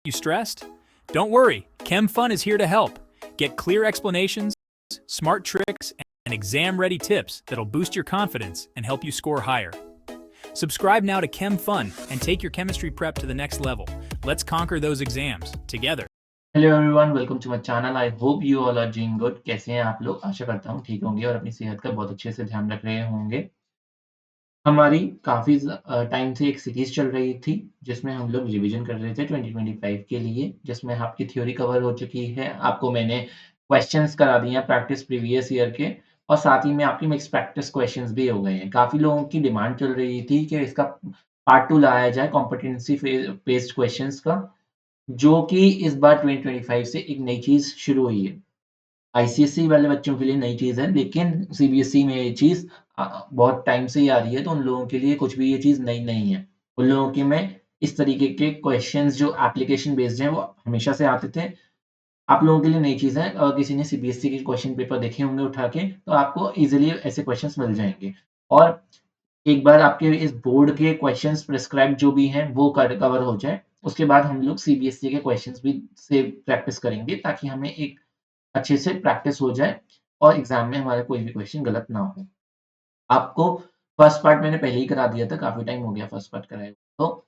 You stressed? Don't worry, ChemFun is here to help. Get clear explanations, smart tricks, and exam-ready tips that'll boost your confidence and help you score higher. Subscribe now to ChemFun and take your chemistry prep to the next level. Let's conquer those exams together. Hello everyone, welcome to my channel. I hope you all are doing good. कैसे हैं आप लोग? आशा करता हूँ ठीक होंगे और अपनी सेहत का बहुत अच्छे से ध्यान रख रहे होंगे। हमारी काफ़ी टाइम से एक सीरीज़ चल रही थी, जिसमें हम लोग रिवीजन कर रहे थे 2025 के लिए, जिसमें आपकी थ्योरी कवर हो चुकी है। आपको मैंने क्वेश्चंस करा दिए हैं प्रैक्टिस प्रीवियस ईयर के, और साथ ही में आपकी मिक्स प्रैक्टिस क्वेश्चंस भी हो गए हैं। काफ़ी लोगों की डिमांड चल रही थी कि इसका पार्ट 2 लाया जाए कॉम्पिटेंसी बेस्ड क्वेश्चंस का, जो कि इस बार 2025 से एक नई चीज़ शुरू हुई है। आईसीएसई वाले बच्चों के लिए नई चीज़ है, लेकिन सीबीएसई में ये चीज़ बहुत टाइम से ही आ रही है, तो उन लोगों के लिए कुछ भी ये चीज़ नई नहीं है। उन लोगों के में इस तरीके के क्वेश्चंस जो एप्लीकेशन बेस्ड हैं, वो हमेशा से आते थे। आप लोगों के लिए नई चीज़ है। अगर किसी ने सीबीएसई के क्वेश्चन पेपर देखे होंगे उठा के, तो आपको ईज़िली ऐसे क्वेश्चंस मिल जाएँगे। और एक बार आपके इस बोर्ड के क्वेश्चंस प्रिस्क्राइब जो भी हैं, वो कवर हो जाए, उसके बाद हम लोग सीबीएसई के क्वेश्चंस भी से प्रैक्टिस करेंगे, ताकि हमें एक अच्छे से प्रैक्टिस हो जाए और एग्ज़ाम में हमारा कोई भी क्वेश्चन गलत ना हो। आपको फर्स्ट पार्ट मैंने पहले ही करा दिया था, काफ़ी टाइम हो गया फर्स्ट पार्ट कराए हुए, तो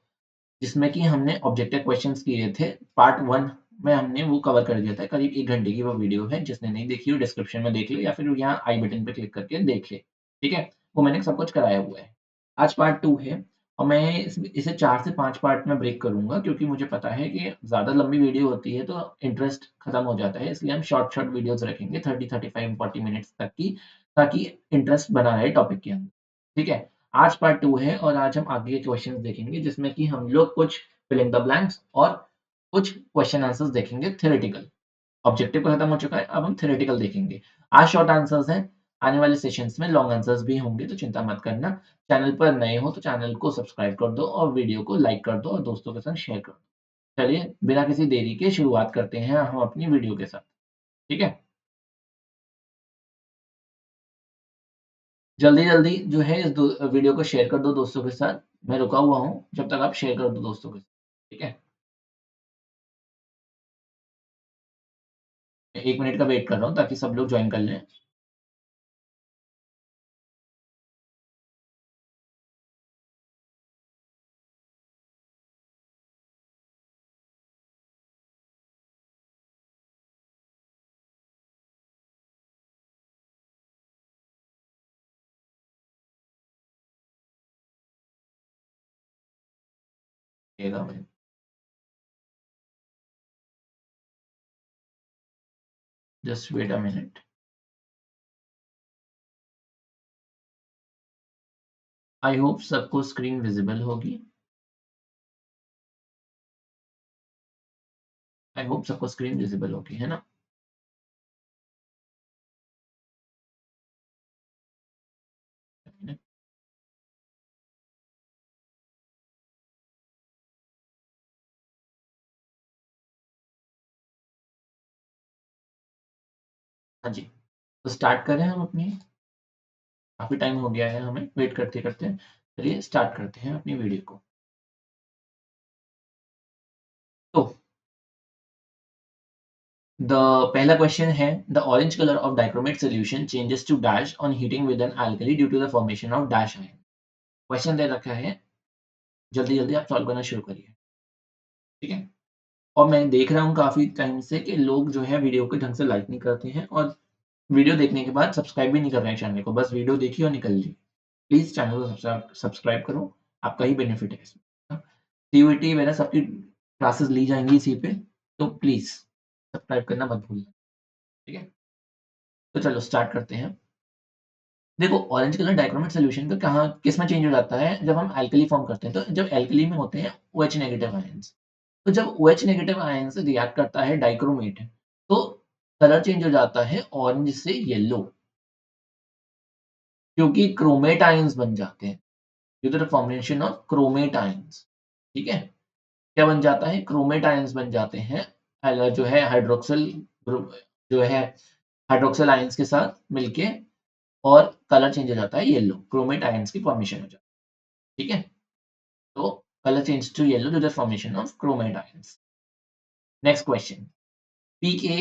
जिसमें कि हमने ऑब्जेक्टिव क्वेश्चंस किए थे। पार्ट 1 में हमने वो कवर कर दिया था, करीब 1 घंटे की वो वीडियो है। जिसने नहीं देखी हो डिस्क्रिप्शन में देख ले, या फिर यहाँ आई बटन पे क्लिक करके देख ले, ठीक है? वो मैंने सब कुछ कराया हुआ है। आज पार्ट 2 है, और मैं इसे 4 से 5 पार्ट में ब्रेक करूँगा, क्योंकि मुझे पता है कि ज़्यादा लंबी वीडियो होती है तो इंटरेस्ट खत्म हो जाता है। इसलिए हम शॉर्ट वीडियोज़ रखेंगे 30, 35, 40 मिनट्स तक की, ताकि इंटरेस्ट बना रहे टॉपिक के अंदर, ठीक है? आज पार्ट 2 है, और आज हम आगे के क्वेश्चंस देखेंगे, जिसमें कि हम लोग कुछ फिल इन द ब्लैंक्स और कुछ क्वेश्चन आंसर्स देखेंगे थ्योरेटिकल। ऑब्जेक्टिव तो खत्म हो चुका है, अब हम थ्योरेटिकल देखेंगे। आज शॉर्ट आंसर्स हैं, आने वाले सेशंस में लॉन्ग आंसर्स भी होंगे, तो चिंता मत करना। चैनल पर नए हो तो चैनल को सब्सक्राइब कर दो, और वीडियो को लाइक कर दो, और दोस्तों के साथ शेयर कर दो। चलिए बिना किसी देरी के शुरुआत करते हैं हम अपनी वीडियो के साथ, ठीक है? जल्दी-जल्दी जो है इस वीडियो को शेयर कर दो दोस्तों के साथ। मैं रुका हुआ हूँ, जब तक आप शेयर कर दो दोस्तों के साथ, ठीक है? 1 मिनट का वेट कर रहा हूँ, ताकि सब लोग जॉइन कर लें। रुकिएगा मैं। Just wait a minute. I hope सबको स्क्रीन विजिबल होगी। आई होप सबको स्क्रीन विजिबल होगी, है ना? हाँ जी, तो स्टार्ट करें हम अपनी। काफ़ी टाइम हो गया है हमें वेट करते-करते। चलिए स्टार्ट करते हैं अपनी वीडियो को। तो द पहला क्वेश्चन है, the orange colour of dichromate solution changes to dash on heating with an alkali due to the formation of dash ion. Question दे रखा है, जल्दी-जल्दी आप सॉल्व करना शुरू करिए, ठीक है? और मैं देख रहा हूँ काफ़ी टाइम से कि लोग जो है वीडियो को ढंग से लाइक नहीं करते हैं, और वीडियो देखने के बाद सब्सक्राइब भी नहीं कर रहे हैं चैनल को, बस वीडियो देखी और निकल ली। प्लीज़ चैनल को सब्सक्राइब करो, आपका ही बेनिफिट है इसमें। सीयूईटी वगैरह सबकी क्लासेस ली जाएँगी इसी पे, तो प्लीज़ सब्सक्राइब करना मत भूलना, ठीक है? तो चलो स्टार्ट करते हैं। देखो, ऑरेंज कलर डाइक्रोमेट सॉल्यूशन का कहाँ किसमें चेंज हो जाता है, जब हम एल्कली फॉर्म करते हैं। तो जब एल्कली में होते हैं OH नेगेटिव आयन्स, तो जब OH नेगेटिव आयन्स रिएक्ट करता है डाइक्रोमेट, तो कलर चेंज हो जाता है ऑरेंज से येलो, क्योंकि क्रोमेट आयन्स बन जाते हैं due to the formation of chromate ions, ठीक है? क्या बन जाता है? क्रोमेट आयन्स बन जाते हैं। जो है हाइड्रोक्सिल ग्रुप जो है हाइड्रोक्सिल आयन्स के साथ मिलके, और कलर चेंज हो जाता है येलो, क्रोमेट आयन्स की फॉर्मेशन हो जाती है, ठीक है? तो colour change to yellow due to the formation of chromate ions. Next question, pK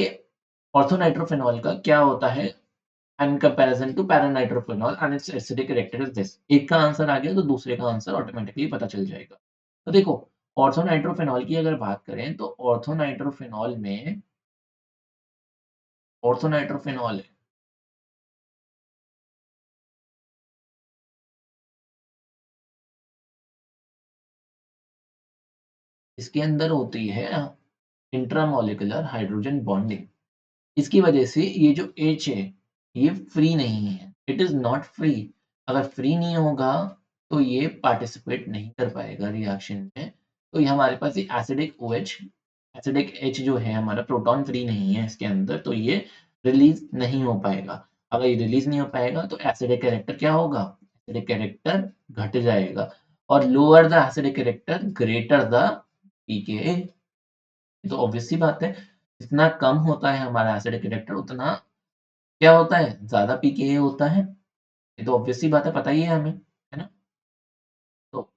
ortho nitrophenol का क्या होता है in comparison to para nitrophenol and its acidic character is this. एक का आंसर आ गया तो दूसरे का आंसर ऑटोमेटिकली पता चल जाएगा। तो देखो, ऑर्थोनाइट्रोफेनॉल की अगर बात करें तो ऑर्थोनाइट्रोफेनॉल है, इसके अंदर होती है इंट्रामॉलिक्यूलर हाइड्रोजन बॉन्डिंग। इसकी वजह से ये जो H है, ये फ्री नहीं है, इट इज़ नॉट फ्री। अगर फ्री नहीं होगा, तो ये पार्टिसिपेट नहीं कर पाएगा रिएक्शन में। तो ये हमारे पास ये एसिडिक H जो है हमारा प्रोटॉन फ्री नहीं है इसके अंदर, तो ये रिलीज़ नहीं हो पाएगा। अगर ये रिलीज़ नहीं हो पाएगा, तो एसिडिक कैरेक्टर क्या होगा? एसिडिक कैरेक्टर घट जाएगा और lower the acidic character greater the pKa। ये तो ऑब्वियस सी बात है। जितना कम होता है हमारा एसिडिक कैरेक्टर उतना क्या होता है? ज़्यादा pKa होता है। ये तो ऑब्वियस सी बात है, पता ही है हमें, है ना? तो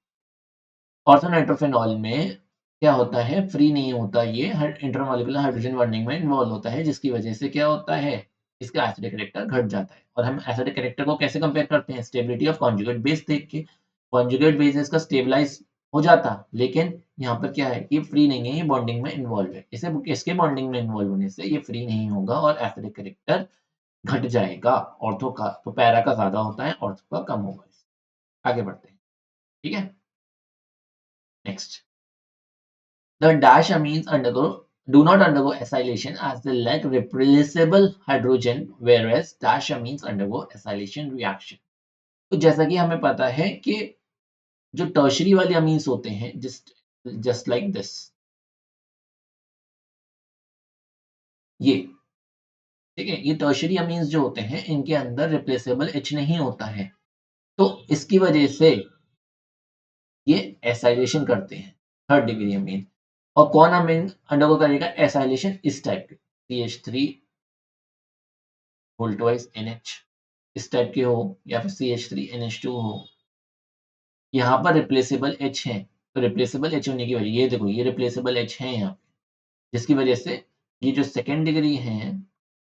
ऑर्थोनाइट्रोफेनॉल में क्या होता है? फ्री नहीं होता ये, इंटरमॉलिक्यूलर हाइड्रोजन बॉन्डिंग में इन्वॉल्व होता है, जिसकी वजह से क्या होता है? इसका एसिडिक कैरेक्टर घट जाता है। और हम एसिडिक कैरेक्टर को कैसे कंपेयर करते हैं? स्टेबिलिटी ऑफ कॉन्जुगेट बेस देख के। कॉन्जुगेट बेस इसका स्टेबलाइज़ हो जाता, लेकिन यहाँ पर क्या है? ये फ्री नहीं है, ये बॉन्डिंग में इन्वॉल्व है। इसके बॉन्डिंग में इन्वॉल्व होने से ये फ्री नहीं होगा और एसिडिक कैरेक्टर घट जाएगा ऑर्थो का। तो पैरा का ज़्यादा होता है, ऑर्थो का कम होगा। आगे बढ़ते हैं, ठीक है? Next, the dash amines do not undergo acylation as they lack replaceable hydrogen, whereas dash amines undergo acylation reaction। तो जैसा कि हमें पता है कि जो टर्शरी वाले अमीन्स होते हैं, जस्ट लाइक दिस, ये ठीक है, ये टर्शरी अमीन्स जो होते हैं इनके अंदर रिप्लेसेबल H नहीं होता है, तो इसकी वजह से ये एसाइलेशन करते हैं, थर्ड डिग्री अमीन। और कौन अमीन अंडरगो करेगा एसाइलेशन? इस टाइप के CH3 वोल्टवाइज NH इस टाइप के हो, या फिर CH3NH2 हो। यहाँ पर रिप्लेसेबल H है, तो रिप्लेसेबल H होने की वजह, ये देखो ये रिप्लेसेबल H है यहाँ पे, जिसकी वजह से ये जो सेकेंड डिग्री हैं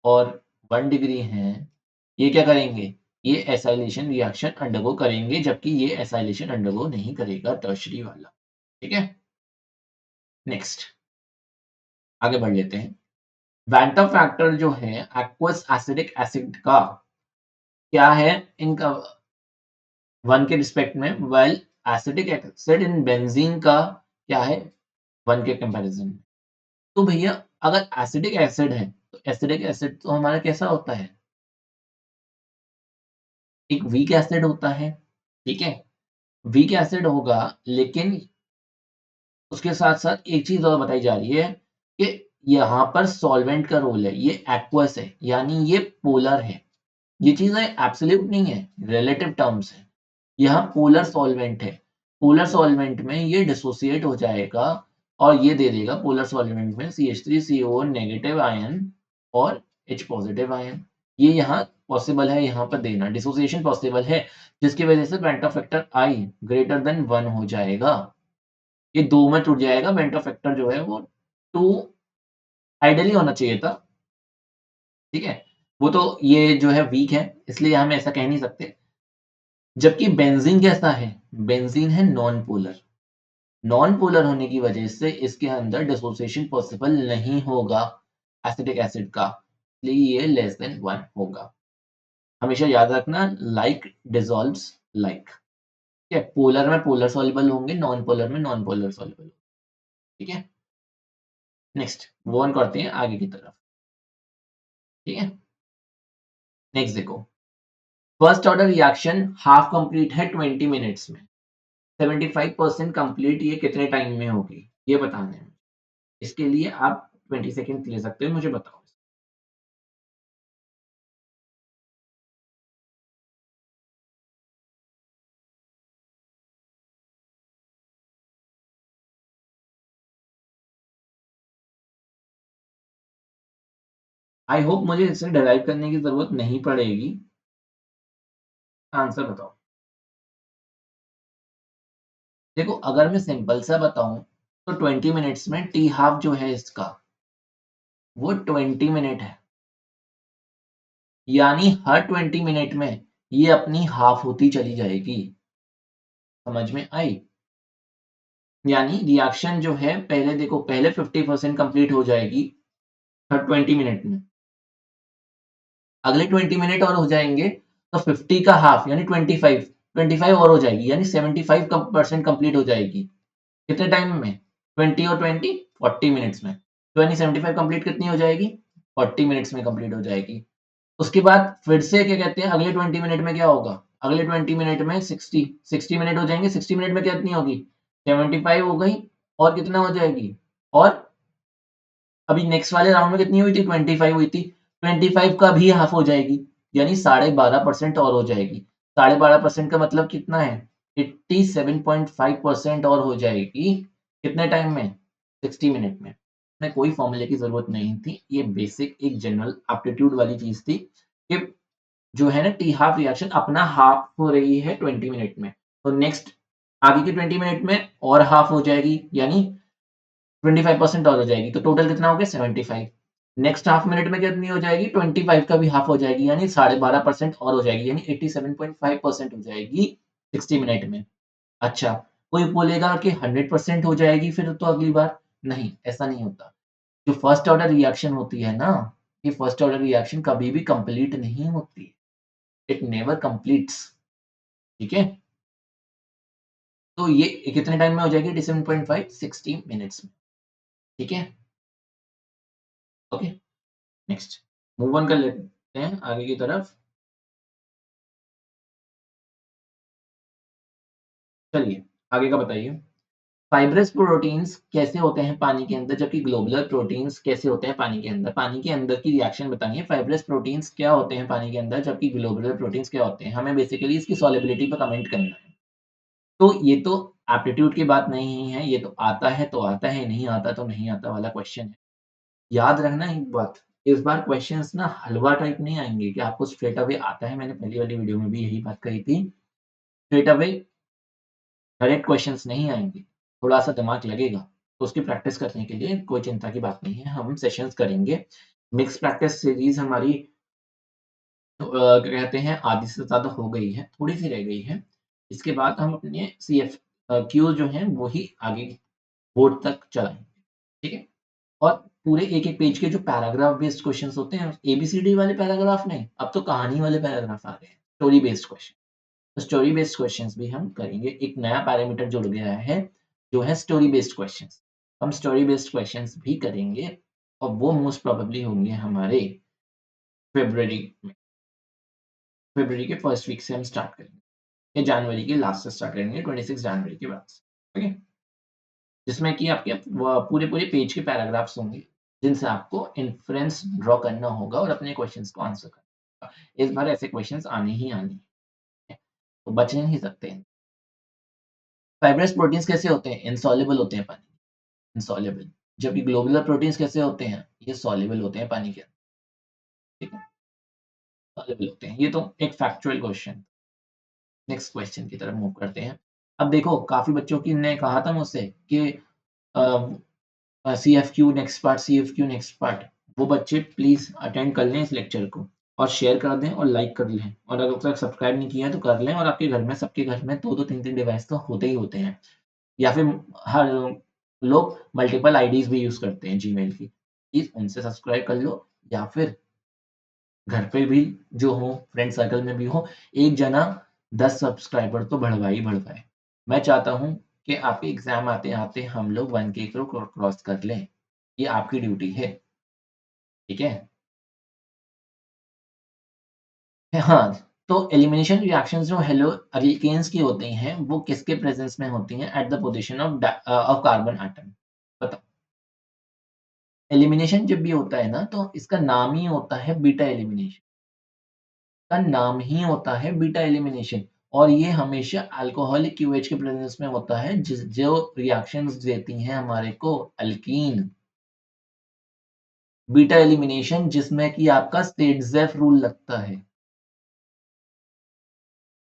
और 1 डिग्री हैं, ये क्या करेंगे? ये एसाइलेशन रिएक्शन अंडरगो करेंगे, जबकि ये एसाइलेशन अंडरगो नहीं करेगा टर्शरी वाला, ठीक है? नेक्स्ट, आगे बढ़ लेते हैं। वैंटा फैक्टर जो है एक्वस एसिडिक एसिड का क्या है इनका 1 के रिस्पेक्ट में, well acetic acid in benzene का क्या है 1 के कंपैरिजन में। तो भैया अगर एसिटिक एसिड है, तो एसिडिक एसिड तो हमारा कैसा होता है? एक वीक एसिड होता है, ठीक है? वीक एसिड होगा, लेकिन उसके साथ-साथ एक चीज़ और बताई जा रही है कि यहाँ पर सॉल्वेंट का रोल है, ये एक्वस है, यानी ये पोलर है। ये चीज़ें एब्सोल्यूट नहीं है, रिलेटिव टर्म्स है। यहाँ पोलर सॉल्वेंट है, पोलर सॉल्वेंट में ये डिसोसिएट हो जाएगा और ये दे देगा पोलर सॉल्वेंट में CH3COO नेगेटिव आयन और H पॉजिटिव आयन। ये यहाँ पॉसिबल है, यहाँ पर देना डिसोसिएशन पॉसिबल है, जिसकी वजह से Vanta factor I greater than 1 हो जाएगा। ये 2 में टूट जाएगा, वेंटा फैक्टर जो है वो 2 आइडियली होना चाहिए था, ठीक है? वो तो ये जो है वीक है, इसलिए हम ऐसा कह नहीं सकते। जबकि बेंजीन कैसा है? बेंजीन है नॉन पोलर। नॉन पोलर होने की वजह से इसके अंदर डिसोसिएशन पॉसिबल नहीं होगा एसिटिक एसिड का, इसलिए ये लेस देन 1 होगा। हमेशा याद रखना, लाइक डिसॉल्व्स लाइक, ठीक है? पोलर में पोलर सॉल्युबल होंगे, नॉन पोलर में नॉन पोलर सॉल्युबल, ठीक है? नेक्स्ट मूव ऑन करते हैं आगे की तरफ, ठीक है? नेक्स्ट देखो, first order reaction half complete है 20 मिनट्स में, 75% कंप्लीट ये कितने टाइम में होगी? ये बताना है। इसके लिए आप 20 सेकंड ले सकते हो, मुझे बताओ। आई होप मुझे इससे डिराइव करने की ज़रूरत नहीं पड़ेगी। आंसर बताओ। देखो, अगर मैं सिंपल सा बताऊँ, तो 20 मिनट्स में टी हाफ जो है इसका, वो 20 मिनट है। यानी हर 20 मिनट में ये अपनी हाफ होती चली जाएगी। समझ में आई? यानी रिएक्शन जो है पहले देखो पहले 50% कंप्लीट हो जाएगी हर 20 मिनट में। अगले 20 मिनट और हो जाएँगे तो 50 का हाफ यानी 25 और हो जाएगी यानी 75 परसेंट कंप्लीट हो जाएगी। कितने टाइम में? 20 और 20 40 मिनट्स में। तो यानी 75 कंप्लीट कितनी हो जाएगी? 40 मिनट्स में कंप्लीट हो जाएगी। उसके बाद फिर से क्या कहते हैं अगले 20 मिनट में क्या होगा? अगले 20 मिनट में 60 मिनट हो जाएँगे, 60 मिनट में कितनी होगी? 75 हो गई और कितना हो जाएगी? और अभी नेक्स्ट वाले राउंड में कितनी हुई थी? 25 हुई थी। 25 का भी हाफ हो जाएगी, यानी 12.5% और हो जाएगी। 12.5% का मतलब कितना है? 87.5% और हो जाएगी। कितने टाइम में? 60 मिनट में। इसमें कोई फ़ॉर्मूले की ज़रूरत नहीं थी। ये बेसिक एक जनरल एप्टीट्यूड वाली चीज़ थी कि जो है ना टी हाफ रिएक्शन अपना हाफ हो रही है 20 मिनट में। तो नेक्स्ट आगे के 20 मिनट में और हाफ हो जाएगी, यानी 25% और हो जाएगी, तो टोटल कितना हो गया 75। नेक्स्ट हाफ मिनट में कितनी हो जाएगी 25 का भी हाफ हो जाएगी यानी 12.5% और हो जाएगी यानी 87.5% हो जाएगी 60 मिनट में। अच्छा, कोई बोलेगा कि 100% हो जाएगी फिर तो अगली बार, नहीं ऐसा नहीं होता। जो फर्स्ट ऑर्डर रिएक्शन होती है ना, ये फर्स्ट ऑर्डर रिएक्शन कभी भी कंप्लीट नहीं होती। इट नेवर कंप्लीट्स, ठीक है? तो ये कितने टाइम में हो जाएगी 87.5 60 मिनट्स में, ठीक है? ओके, नेक्स्ट मूव ऑन कर लेते हैं आगे की तरफ। चलिए, आगे का बताइए। फाइब्रस प्रोटीन्स कैसे होते हैं पानी के अंदर, जबकि ग्लोबुलर प्रोटीन्स कैसे होते हैं पानी के अंदर? पानी के अंदर की रिएक्शन बतानी है। फाइब्रस प्रोटीन्स क्या होते हैं पानी के अंदर, जबकि ग्लोबुलर प्रोटीन्स क्या होते हैं? हमें बेसिकली इसकी सॉल्युबिलिटी पे कमेंट करना है। तो ये तो एप्टीट्यूड की बात नहीं है, ये तो आता है तो आता है, नहीं आता तो नहीं आता वाला क्वेश्चन है। याद रखना एक बात, इस बार क्वेश्चंस ना हलवा टाइप नहीं आएँगे कि आपको स्ट्रेट अवे आता है, मैंने पहली वाली वीडियो में भी यही बात कही थी। स्ट्रेट अवे डायरेक्ट क्वेश्चंस नहीं आएँगे, थोड़ा-सा दिमाग लगेगा। तो उसकी प्रैक्टिस करने के लिए कोई चिंता की बात नहीं है, हम सेशंस करेंगे। मिक्स प्रैक्टिस सीरीज़ हमारी क्या कहते हैं आधी से ज़्यादा हो गई है, थोड़ी-सी रह गई है। इसके बाद हम अपने क्यू जो हैं वो ही आगे बोर्ड तक चलाएँगे, ठीक है? और पूरे एक-एक पेज के जो पैराग्राफ बेस्ड क्वेश्चंस होते हैं, एबीसीडी वाले पैराग्राफ नहीं, अब तो कहानी वाले पैराग्राफ आ गए हैं, स्टोरी बेस्ड क्वेश्चन। तो स्टोरी बेस्ड क्वेश्चंस भी हम करेंगे। एक नया पैरामीटर जुड़ गया है, जो है स्टोरी बेस्ड क्वेश्चंस। हम स्टोरी बेस्ड क्वेश्चंस भी करेंगे और वो मोस्ट प्रोबेबली होंगे हमारे फ़रवरी में। फ़रवरी के फर्स्ट वीक से हम स्टार्ट करेंगे या जनवरी के लास्ट से स्टार्ट करेंगे 26 जनवरी के बाद से, ओके? जिसमें कि आपके पूरे-पूरे पेज के पैराग्राफ्स होंगे, जिनसे आपको इन्फरेंस ड्रॉ करना होगा और अपने क्वेश्चंस को आंसर करना होगा। इस बार ऐसे क्वेश्चंस आने ही आने हैं, तो बच नहीं सकते हैं। फाइब्रस प्रोटीन्स कैसे होते हैं? इनसॉल्युबल होते हैं पानी में, इनसॉल्युबल। जबकि ग्लोबुलर प्रोटीन्स कैसे होते हैं? ये सॉल्युबल होते हैं पानी के अंदर, ठीक है? सॉल्युबल होते हैं। ये तो एक फैक्चुअल क्वेश्चन। नेक्स्ट क्वेश्चन की तरफ मूव करते हैं। अब देखो काफ़ी बच्चों की ने कहा था मुझसे कि सीएफक्यू नेक्स्ट पार्ट, सीएफक्यू नेक्स्ट पार्ट। वो बच्चे प्लीज़ अटेंड कर लें इस लेक्चर को और शेयर कर दें और लाइक कर लें और अगर तक सब्सक्राइब नहीं किया है तो कर लें और आपके घर में सबके घर में 2-2 3-3 डिवाइस तो होते ही होते हैं या फिर हर लोग मल्टीपल आईडीज़ भी यूज़ करते हैं जीमेल की। प्लीज़ उनसे सब्सक्राइब कर लो या फिर घर पे भी जो हो फ्रेंड सर्कल में भी हो, एक जना 10 सब्सक्राइबर तो बढ़वाए ही बढ़वाए। मैं चाहता हूँ कि आपके एग्ज़ाम आते-आते हम लोग 1 के को क्रॉस कर लें। ये आपकी ड्यूटी है, ठीक है? हाँ, तो एलिमिनेशन रिएक्शंस जो हेलो एल्केन्स की होती हैं, वो किसके प्रेज़ेंस में होती हैं? At the position of carbon atom. बताओ। एलिमिनेशन जब भी होता है ना, तो इसका नाम ही होता है बीटा एलिमिनेशन। का नाम ही होता है बीटा एलिमिनेशन और ये हमेशा अल्कोहलिक क्यूएच के प्रेजेंस में होता है जो रिएक्शंस देती हैं हमारे को अल्कीन। बीटा एलिमिनेशन जिसमें कि आपका स्टेटजेफ रूल लगता है।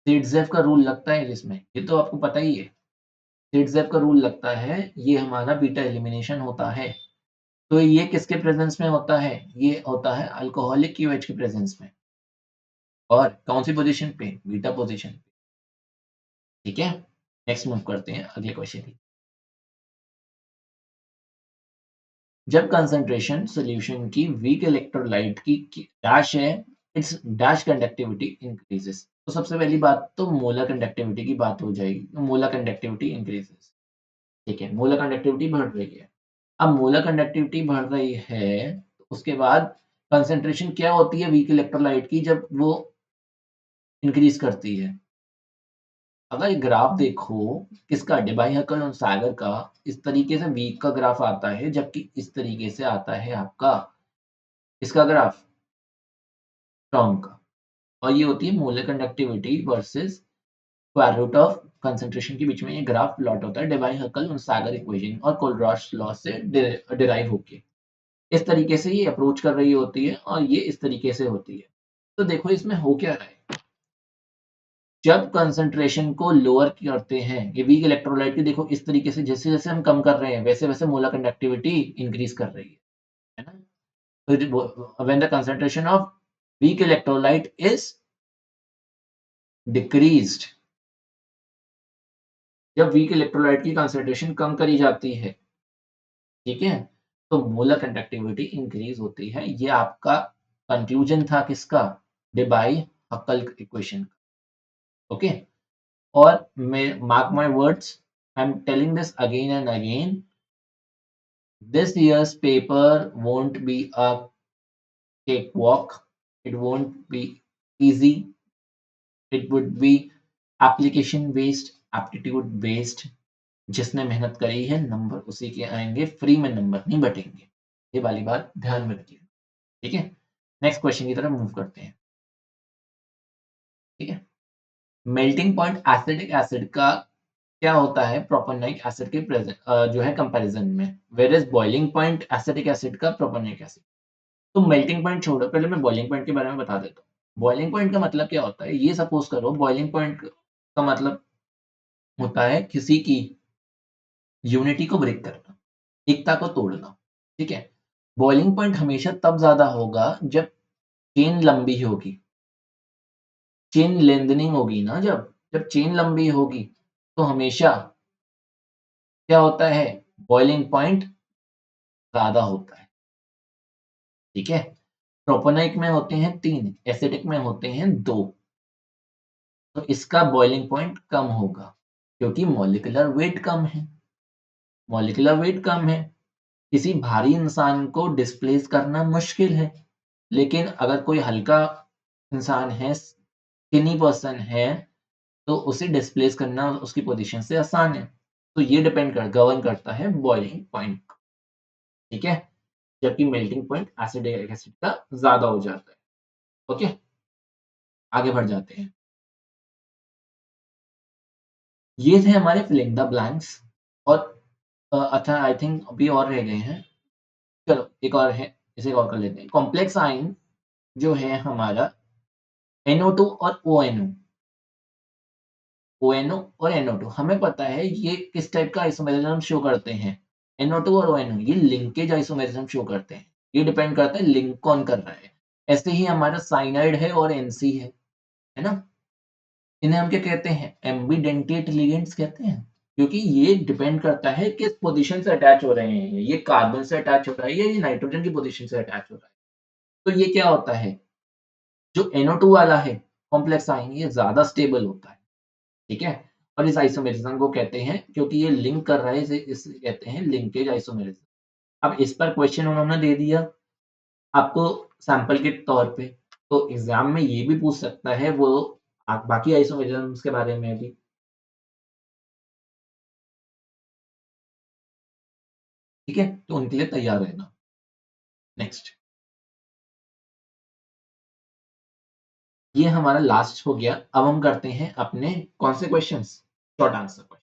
स्टेटजेफ का रूल लगता है जिसमें, ये तो आपको पता ही है। स्टेटजेफ का रूल लगता है, ये हमारा बीटा एलिमिनेशन होता है। तो ये किसके प्रेजेंस में होता है? ये होता है अल्कोहलिक क्यूएच के प्रेजेंस में। और कौन सी पोजीशन पे? बीटा पोजीशन पे। ठीक है, नेक्स्ट मूव करते हैं अगले क्वेश्चन की। जब कंसंट्रेशन सॉल्यूशन की वीक इलेक्ट्रोलाइट की डैश है, इट्स डैश कंडक्टिविटी इंक्रीजेस। तो सबसे पहली बात तो मोलर कंडक्टिविटी की बात हो जाएगी। Molar conductivity increases. ठीक है, मोलर कंडक्टिविटी बढ़ रही है। अब मोलर कंडक्टिविटी बढ़ रही है, तो उसके बाद कंसंट्रेशन क्या होती है वीक इलेक्ट्रोलाइट की जब वो इंक्रीज करती है? अगर ये ग्राफ देखो किसका, डेबाई-हर्कल और सैगर का, इस तरीके से वीक का ग्राफ आता है, जबकि इस तरीके से आता है आपका इसका ग्राफ, स्ट्रॉन्ग का। और ये होती है molar conductivity versus square root of concentration के बीच में ये ग्राफ प्लॉट होता है डेबाई-हर्कल और सैगर इक्वेशन और कोलरॉश लॉ से डिराइव होके। इस तरीके से ये अप्रोच कर रही होती है और ये इस तरीके से होती है। तो देखो इसमें हो क्या रहा है, जब कंसंट्रेशन को लोअर करते हैं, ये वीक इलेक्ट्रोलाइट की देखो इस तरीके से जैसे-जैसे हम कम कर रहे हैं, वैसे-वैसे मोलर कंडक्टिविटी इंक्रीज कर रही है ना? तो when the concentration of weak electrolyte is decreased, जब वीक इलेक्ट्रोलाइट की कंसंट्रेशन कम करी जाती है, ठीक है? तो मोलर कंडक्टिविटी इंक्रीज होती है। ये आपका कंक्लूजन था किसका? डेबाई-हक्कल इक्वेशन का। ओके? और मैं mark my words, I am telling this again and again, this year's paper won't be a cakewalk. It won't be easy. It would be application based, aptitude based. जिसने मेहनत करी है number उसी के आएंगे, फ्री में नंबर नहीं बटेंगे। ये वाली बात ध्यान में रखिए। ठीक है, नेक्स्ट क्वेश्चन की तरफ मूव करते हैं। ठीक है, मेल्टिंग पॉइंट एसिडिक एसिड का क्या होता है प्रोपेनोइक एसिड के प्रेजेंट जो है कंपैरिजन में, where is boiling point acetic acid का प्रोपेनोइक एसिड। तो मेल्टिंग पॉइंट छोड़ो, पहले मैं बॉइलिंग पॉइंट के बारे में बता देता हूँ। बॉइलिंग पॉइंट का मतलब क्या होता है, ये सपोज करो बॉइलिंग पॉइंट का मतलब होता है किसी की यूनिटी को ब्रेक करना, एकता को तोड़ना। ठीक है, बॉइलिंग पॉइंट हमेशा तब ज्यादा होगा जब चेन लंबी होगी, चेन लेंथनिंग होगी ना, जब चेन लंबी होगी तो हमेशा क्या होता है, बॉइलिंग पॉइंट ज्यादा होता है। ठीक है, प्रोपेनोइक में होते हैं 3, एसिडिक में होते हैं 2। तो इसका बॉइलिंग पॉइंट कम होगा क्योंकि मॉलिक्यूलर वेट कम है। मॉलिक्यूलर वेट कम है, किसी भारी इंसान को डिस्प्लेस करना मुश्किल है, लेकिन अगर कोई हल्का इंसान है, स्किनी पर्सन है, तो उसे डिस्प्लेस करना उसकी पोजीशन से आसान है। तो ये गवर्न करता है बॉइलिंग पॉइंट। ठीक है, जबकि मेल्टिंग पॉइंट एसिडिक एसिड का ज्यादा हो जाता है। ओके, आगे बढ़ जाते हैं। ये थे हमारे फिलिंग द ब्लैंक्स। और अच्छा आई थिंक अभी और रह गए हैं। चलो एक और है, इसे और कर लेते हैं। कॉम्प्लेक्स आयन जो है हमारा NO2 और ONO, ONO और NO2 हमें पता है ये किस टाइप का आइसोमेरिज्म शो करते हैं। NO2 और ONO ये लिंकेज आइसोमेरिज्म शो करते हैं। ये डिपेंड करता है लिंक कौन कर रहा है। ऐसे ही हमारा साइनाइड है और NC है ना? इन्हें हम क्या कहते हैं? एम्बिडेंटेट लिगेंड्स कहते हैं, क्योंकि ये डिपेंड करता है किस पोजीशन से अटैच हो रहे हैं। ये कार्बन से अटैच हो रहा है या ये नाइट्रोजन की पोजीशन से अटैच हो रहा है। तो ये क्या होता है, जो NO2 वाला है कॉम्प्लेक्स आयन, ये ज्यादा स्टेबल होता है। ठीक है, और इस आइसोमेरिज्म को कहते हैं, क्योंकि ये लिंक कर रहा है, इसे कहते हैं लिंकेज आइसोमेरिज्म। अब इस पर क्वेश्चन उन्होंने दे दिया आपको सैंपल के तौर पे, तो एग्जाम में ये भी पूछ सकता है वो बाकी आइसोमेरिज्म्स के बारे में भी। ठीक है, तो उनके लिए तैयार रहना। नेक्स्ट, ये हमारा लास्ट हो गया। अब हम करते हैं अपने कौन से क्वेश्चंस, शॉर्ट आंसर क्वेश्चन।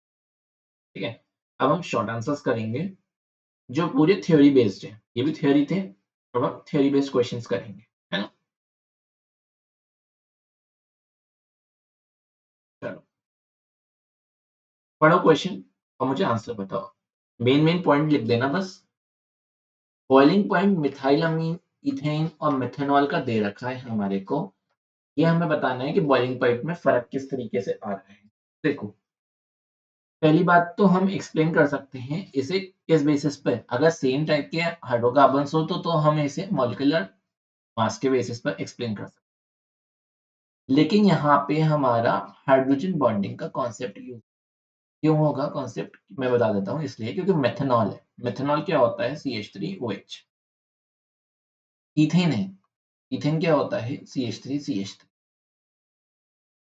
ठीक है, अब हम शॉर्ट आंसर्स करेंगे जो पूरे थ्योरी बेस्ड है। ये भी थ्योरी थे, अब हम थ्योरी बेस्ड क्वेश्चंस करेंगे, है ना? चलो पढ़ो क्वेश्चन और मुझे आंसर बताओ। मेन मेन पॉइंट लिख देना बस। बॉइलिंग पॉइंट मिथाइलअमीन, इथेन और मेथनॉल का दे रखा है हमारे को। ये हमें बताना है कि बॉइलिंग पॉइंट में फ़र्क किस तरीके से आ रहा है। देखो, पहली बात तो हम एक्सप्लेन कर सकते हैं इसे किस बेसिस पे, अगर सेम टाइप के हाइड्रोकार्बन्स हो तो हम इसे मॉलिक्यूलर मास के बेसिस पर एक्सप्लेन कर सकते हैं। लेकिन यहाँ पे हमारा हाइड्रोजन बॉन्डिंग का कॉन्सेप्ट यूज़ क्यों होगा कॉन्सेप्ट, मैं बता देता हूँ, इसलिए क्योंकि मेथनॉल है। मेथनॉल क्या होता है? CH3OH। ईथेन है, ईथेन क्या होता है? CH3CH3।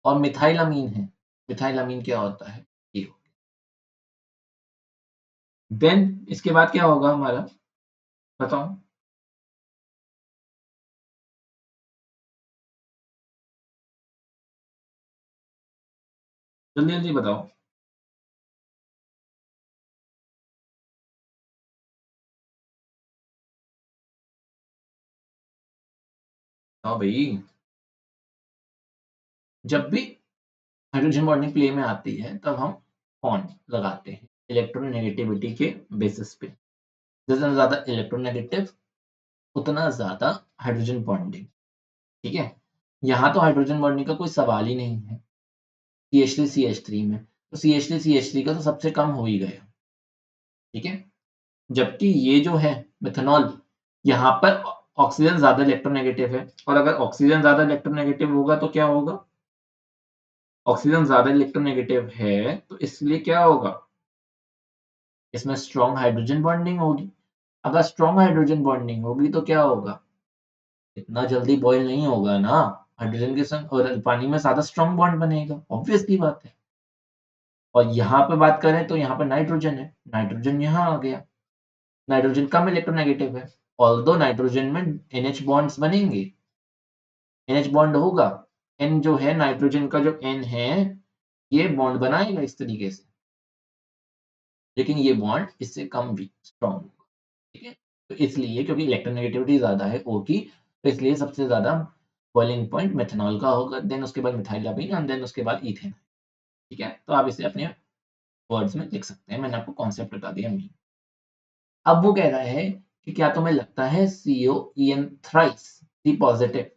और मिथाइलअमीन है, मिथाइलअमीन क्या होता है? ये। देन इसके बाद क्या होगा हमारा, बताओ। जल्दी जल्दी बताओ। हाँ भाई, जब भी हाइड्रोजन बॉन्डिंग प्ले में आती है तब हम बॉन्ड लगाते हैं इलेक्ट्रोनेगेटिविटी के बेसिस पे। जितना ज्यादा इलेक्ट्रोनेगेटिव उतना ज्यादा हाइड्रोजन बॉन्डिंग। ठीक है, यहाँ तो हाइड्रोजन बॉन्डिंग का कोई सवाल ही नहीं है CH3CH3 में, तो CH3CH3 का तो सबसे कम हो ही गया। ठीक है, जबकि ये जो है मेथनॉल, यहाँ पर ऑक्सीजन ज्यादा इलेक्ट्रोनेगेटिव है, और अगर ऑक्सीजन ज्यादा इलेक्ट्रोनेगेटिव होगा तो क्या होगा? ऑक्सीजन ज्यादा इलेक्ट्रोनेगेटिव है तो इसलिए क्या होगा? इसमें स्ट्रॉन्ग हाइड्रोजन बॉन्डिंग होगी। अगर स्ट्रॉन्ग हाइड्रोजन बॉन्डिंग होगी तो क्या होगा? इतना जल्दी बॉयल नहीं होगा ना, हाइड्रोजन के संग और पानी में ज्यादा स्ट्रॉन्ग बॉन्ड बनेगा, ऑब्वियस सी बात है। और यहाँ पे बात करें तो यहाँ पर नाइट्रोजन है, नाइट्रोजन यहाँ आ गया, नाइट्रोजन कम इलेक्ट्रोनेगेटिव है। ऑल्दो नाइट्रोजन में NH बॉन्ड्स बनेंगे, NH बॉन्ड होगा, N जो है नाइट्रोजन का जो N है ये बॉन्ड बनाएगा इस तरीके से, लेकिन ये बॉन्ड इससे कम भी स्ट्रॉन्ग होगा। ठीक है, तो इसलिए क्योंकि इलेक्ट्रोनेगेटिविटी ज्यादा है O की, तो इसलिए सबसे ज्यादा बॉइलिंग पॉइंट मेथनॉल का होगा, देन उसके बाद मिथाइलअमीन और देन उसके बाद ईथेन। ठीक है, तो आप इसे अपने वर्ड्स में लिख सकते हैं, मैंने आपको कॉन्सेप्ट बता दिया। अब वो कह रहा है कि क्या तुम्हें लगता है COEN थ्राइस सी पॉजिटिव,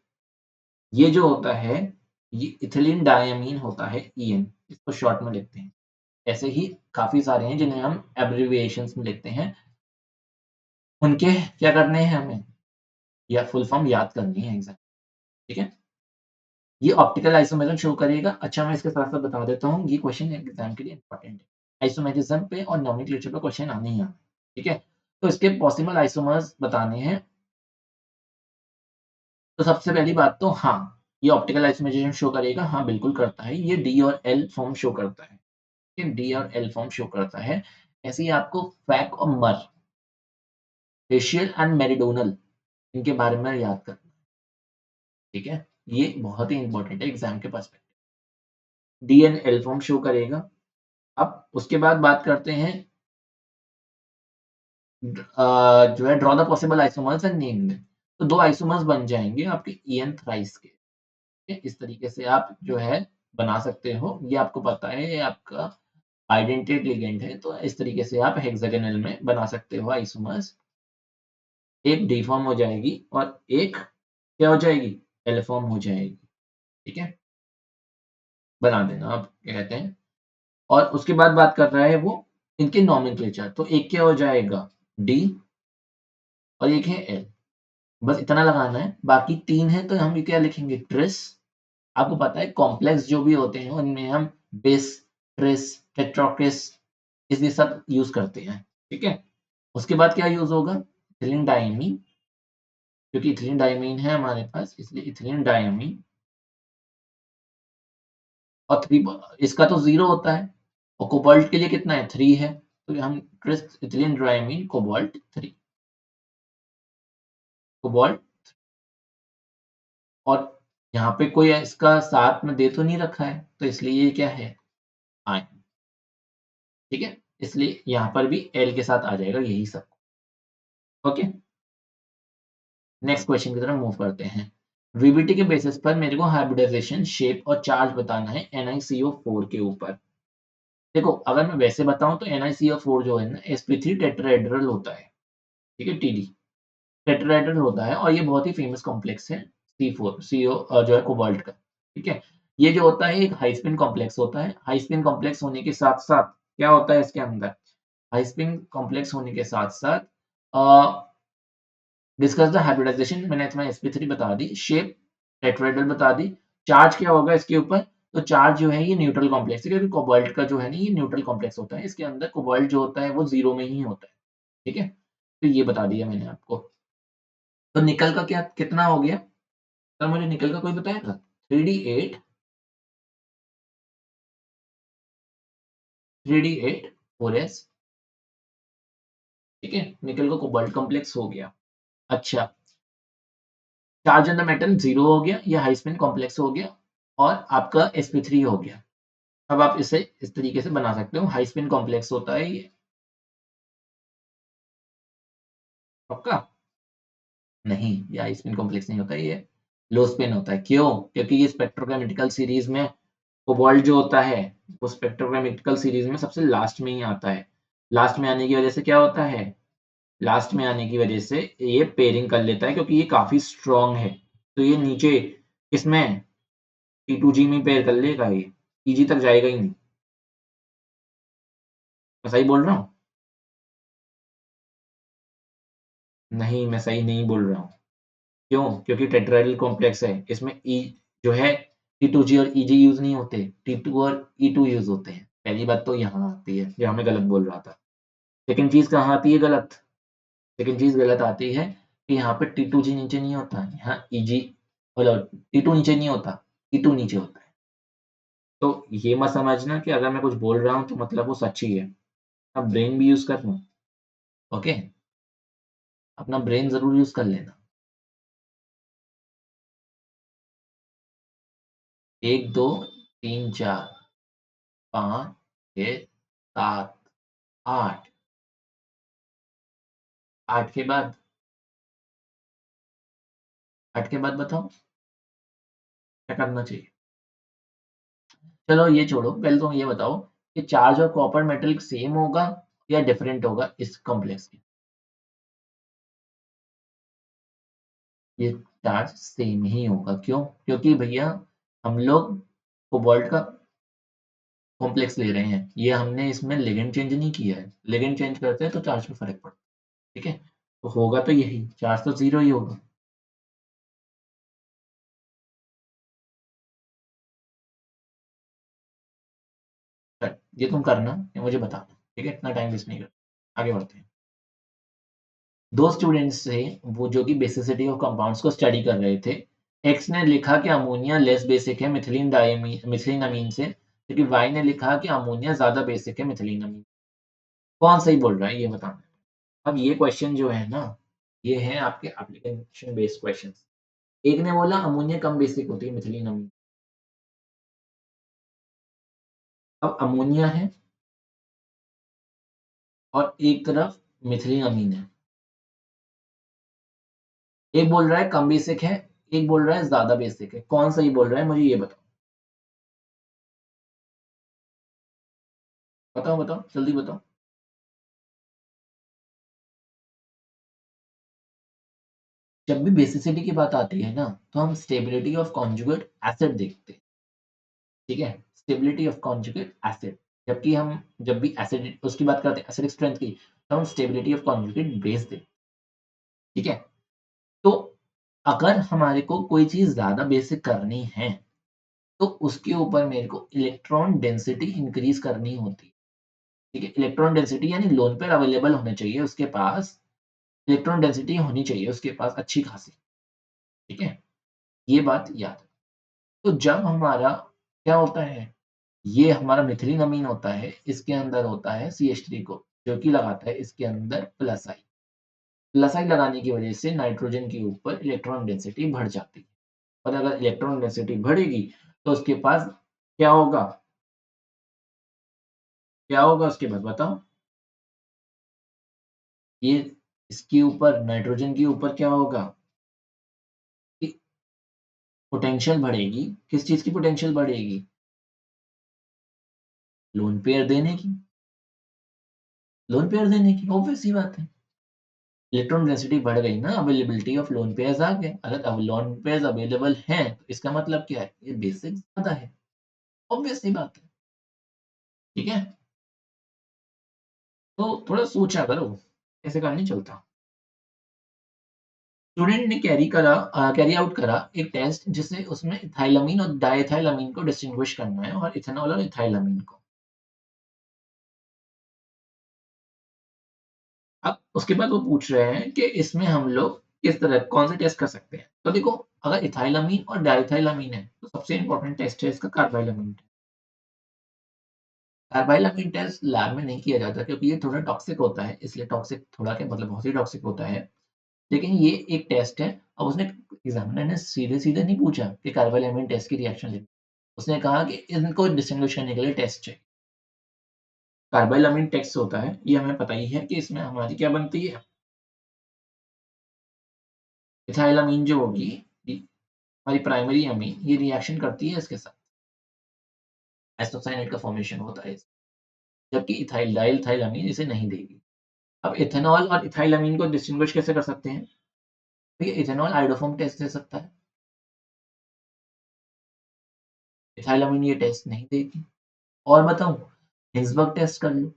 ये जो होता है ये इथिलीन डायमीन होता है EN, इसको शॉर्ट में लिखते हैं। ऐसे ही काफी सारे हैं जिन्हें हम एब्रिविएशंस में लिखते हैं, उनके क्या करने हैं हमें, या फुल फॉर्म याद करनी है एग्जैक्ट। ठीक है, ये ऑप्टिकल आइसोमेरिज्म शो करेगा। अच्छा, मैं इसके साथ साथ बता देता हूँ, ये क्वेश्चन एग्जाम के लिए इंपॉर्टेंट है। आइसोमेरिज्म पे और नोमेनक्लेचर पे क्वेश्चन आने ही आने। ठीक है, तो इसके पॉसिबल आइसोमर्स बताने हैं। तो सबसे पहली बात तो हाँ, ये ऑप्टिकल आइसोमेरिज्म शो करेगा, हाँ बिल्कुल करता है, ये डी और एल फॉर्म शो करता है। ठीक है, डी और एल फॉर्म शो करता है। ऐसे ही आपको फैक और मर, फेशियल एंड मेरिडोनल, इनके बारे में याद करना। ठीक है, ये बहुत ही इंपॉर्टेंट है एग्जाम के perspective. D and L form show करेगा। अब उसके बाद बात करते हैं जो है draw the possible isomers and name them. तो दो आइसोमर्स बन जाएंगे आपके EN थ्राइस के। ठीक है? इस तरीके से आप जो है बना सकते हो, ये आपको पता है, ये आपका आइडेंटिटी लिगेंड है, तो इस तरीके से आप हेक्सागोनल में बना सकते हो आइसोमर्स। एक डी फॉर्म हो जाएगी और एक क्या हो जाएगी? एल फॉर्म हो जाएगी। ठीक है, बना देना आप क्या कहते हैं। और उसके बाद बात कर रहा है वो इनके नॉमेनक्लेचर, तो एक क्या हो जाएगा? डी, और एक है एल। बस इतना लगाना है, बाकी तीन है तो हम ये क्या लिखेंगे? ट्रिस। आपको पता है कॉम्प्लेक्स जो भी होते हैं उनमें हम बिस, ट्रिस, टेट्राकिस ये सब यूज करते हैं। ठीक है, उसके बाद क्या यूज होगा? इथिलीन डायमीन, क्योंकि इथिलीन डायमीन है हमारे पास इसलिए इथिलीन डायमीन। और थ्री, इसका तो जीरो होता है, और कोबाल्ट के लिए कितना है? 3 है, तो हम tris ethylene diamine cobalt 3, cobalt. और यहाँ पे कोई इसका साथ में दे तो नहीं रखा है, तो इसलिए ये क्या है? आयन। ठीक है, इसलिए यहाँ पर भी एल के साथ आ जाएगा यही सब। ओके, नेक्स्ट क्वेश्चन की तरफ मूव करते हैं। VBT के बेसिस पर मेरे को हाइब्रिडाइजेशन शेप और चार्ज बताना है NiCO4 के ऊपर। देखो, अगर मैं वैसे बताऊं तो NiCO4 जो है ना sp3 टेट्राहेड्रल होता है। ठीक है, TD। टेट्राहेड्रल होता है और ये बहुत ही फेमस कॉम्प्लेक्स है C4 CO जो है कोबाल्ट का, ठीक है? ये जो होता है एक हाई स्पिन कॉम्प्लेक्स होता है। हाई स्पिन कॉम्प्लेक्स होने के साथ-साथ क्या होता है इसके अंदर? हाई स्पिन कॉम्प्लेक्स होने के साथ-साथ अ, डिस्कस द हाइब्रिडाइजेशन मैंने तुम्हें sp3 बता दी, शेप टेट्राहेड्रल बता दी, चार्ज क्या होगा इसके ऊपर? तो चार्ज जो है ये न्यूट्रल कॉम्प्लेक्स है क्योंकि कोबाल्ट का जो है ना ये न्यूट्रल कॉम्प्लेक्स होता है। इसके अंदर कोबाल्ट जो होता है वो 0 में ही होता है, ठीक है? तो ये बता दिया मैंने आपको। तो निकल का क्या कितना हो गया? सर मुझे निकल का कोई बताएगा? 3d8 3d8 4s ठीक है? निकल का कोबाल्ट कॉम्प्लेक्स हो गया। अच्छा, चार्ज ऑन द मेटल 0 हो गया, ये हाई स्पिन कॉम्प्लेक्स हो गया और आपका sp3 हो गया। अब आप इसे इस तरीके से बना सकते हो, हाई स्पिन कॉम्प्लेक्स होता है ये। पक्का? नहीं, ये हाई स्पिन कॉम्प्लेक्स नहीं होता, ये लो स्पिन होता है। क्यों? क्योंकि ये स्पेक्ट्रोकेमिकल सीरीज़ में कोबाल्ट जो होता है, वो स्पेक्ट्रोकेमिकल सीरीज़ में सबसे लास्ट में ही आता है। लास्ट में आने की वजह से क्या होता है? लास्ट में आने की वजह से ये पेयरिंग कर लेता है क्योंकि ये काफ़ी स्ट्रॉन्ग है। तो ये नीचे किसमें? T2G में पेयर कर लेगा ये, Eg तक जाएगा ही नहीं। मैं सही बोल रहा हूँ? नहीं, मैं सही नहीं बोल रहा हूँ। क्यों? क्योंकि टेट्राहेड्रल कॉम्प्लेक्स है। इसमें E जो है T2G और Eg यूज़ नहीं होते, T2 और E2 यूज़ होते हैं। पहली बात तो यहाँ आती है, जहाँ मैं गलत बोल रहा था। सेकंड चीज़ कहाँ आती है गलत? सेकंड चीज़ गलत आती है कि यहाँ पे T2G नीचे नहीं होता, यहाँ Eg मतलब T2 नीचे नहीं होता, T2 नीचे होता है। तो ये मत समझना कि अगर मैं कुछ बोल रहा हूँ तो मतलब वो सच ही है। अब ब्रेन भी यूज़ करना, ओके? अपना ब्रेन ज़रूर यूज़ कर लेना। 1, 2, 3, 4, 5, 6, 7, 8, 8 के बाद 8 के बाद बताओ क्या करना चाहिए? चलो ये छोड़ो, पहले तुम ये बताओ कि चार्ज और कॉपर मेटल सेम होगा या डिफरेंट होगा इस कॉम्प्लेक्स में? ये चार्ज सेम ही होगा, क्यों? क्योंकि भैया हम लोग कोबाल्ट का कॉम्प्लेक्स ले रहे हैं, ये हमने इसमें लिगेंड चेंज नहीं किया है। लिगेंड चेंज करते हैं तो चार्ज में फ़र्क पड़ता है, ठीक है? तो होगा तो यही, चार्ज तो 0 ही होगा। ये तुम करना, ये मुझे बताना, ठीक है? इतना टाइम वेस्ट नहीं करना। आगे बढ़ते हैं। 2 स्टूडेंट्स थे, वो जो कि बेसिसिटी ऑफ कंपाउंड्स को स्टडी कर रहे थे। एक्स ने लिखा कि अमोनिया लेस बेसिक है मिथिलीन अमीन से, जबकि वाई ने लिखा कि अमोनिया ज़्यादा बेसिक है मिथिलीन अमीन। कौन सही बोल रहा है ये बताना। अब ये क्वेश्चन जो है ना, ये है आपके एप्लीकेशन बेस्ड क्वेश्चंस। एक ने बोला अमोनिया कम बेसिक होती है मिथिलीन अमीन। अब अमोनिया है और एक तरफ मिथिलीन अमीन है। एक बोल रहा है कम बेसिक है, एक बोल रहा है ज़्यादा बेसिक है। कौन सही बोल रहा है मुझे ये बताओ। बताओ, बताओ, जल्दी बताओ। जब भी बेसिसिटी की बात आती है ना, तो हम स्टेबिलिटी ऑफ कॉन्जुगेट एसिड देखते हैं, ठीक है? Stability of conjugate acid. जबकि हम जब भी एसिड उसकी बात करते हैं एसिडिक स्ट्रेंथ की, तो हम स्टेबिलिटी ऑफ कॉन्जुगेट बेस देखते हैं, ठीक है? तो अगर हमारे को कोई चीज़ ज़्यादा बेसिक करनी है, तो उसके ऊपर मेरे को इलेक्ट्रॉन डेंसिटी इंक्रीज़ करनी होती है, ठीक है? इलेक्ट्रॉन डेंसिटी यानी लोन पेयर अवेलेबल होने चाहिए उसके पास, इलेक्ट्रॉन डेंसिटी होनी चाहिए उसके पास अच्छी खासी, ठीक है? ये बात याद रखना। तो जब हमारा क्या होता है, ये हमारा मिथिलीन अमीन होता है, इसके अंदर होता है CH3 ग्रुप, जो कि लगाता है इसके अंदर प्लस आई। प्लस आई लगाने की वजह से नाइट्रोजन के ऊपर इलेक्ट्रॉन डेंसिटी बढ़ जाती है और अगर इलेक्ट्रॉन डेंसिटी बढ़ेगी, तो उसके पास क्या होगा? क्या होगा उसके बाद बताओ? ये इसके ऊपर नाइट्रोजन के ऊपर क्या होगा? कि पोटेंशियल बढ़ेगी। किस चीज़ की पोटेंशियल बढ़ेगी? लोन पेयर देने की। लोन पेयर देने की, ऑब्वियस सी बात है। इलेक्ट्रॉन डेंसिटी बढ़ गई ना, अवेलेबिलिटी ऑफ लोन पेयर्स आ गए। अगर अब लोन पेयर्स अवेलेबल हैं तो इसका मतलब क्या है, ये बेसिक ज्यादा है, ऑब्वियस सी बात है। ठीक है, तो थोड़ा सोचा करो, ऐसे काम नहीं चलता। स्टूडेंट ने कैरी आउट करा एक टेस्ट जिससे उसमें इथाइलामीन और डाइथाइलामीन को डिस्टिंग्विश करना है, और इथेनॉल और इथाइलामीन को। अब उसके बाद वो पूछ रहे हैं कि इसमें हम लोग किस तरह कौन से टेस्ट कर सकते हैं। तो देखो, अगर इथाइलामीन और डाइथाइलामीन है तो सबसे इंपॉर्टेंट टेस्ट है इसका कार्बाइलामीन। कार्बाइलामीन टेस्ट लैब में नहीं किया जाता क्योंकि ये थोड़ा टॉक्सिक होता है, इसलिए टॉक्सिक थोड़ा क्या मतलब बहुत ही टॉक्सिक होता है। लेकिन ये एक टेस्ट है। अब उसने एग्जामिनर ने सीधे-सीधे नहीं पूछा कि कार्बाइलामाइन टेस्ट की रिएक्शन लिखो। उसने कहा कि इनको डिस्टिंग्विश करने के लिए टेस्ट चाहिए। कार्बाइलामाइन टेस्ट होता है, ये हमें पता ही है कि इसमें हमारी क्या बनती है, इथाइलामाइन जो होगी, ये हमारी प्राइमरी अमीन, ये रिएक्शन करती है इसके साथ, एसोसाइनेट का फॉर्मेशन होता है, जबकि इथाइल डाइलथाइलामाइन इसे नहीं देगी। अब इथेनॉल और इथाइलामाइन को डिस्टिंग्विश कैसे कर सकते हैं? तो ये इथेनॉल आइडोफॉर्म टेस्ट दे सकता है, इथाइलामाइन ये टेस्ट नहीं देगी। और बताऊँ, हिल्सबर्ग टेस्ट कर लो,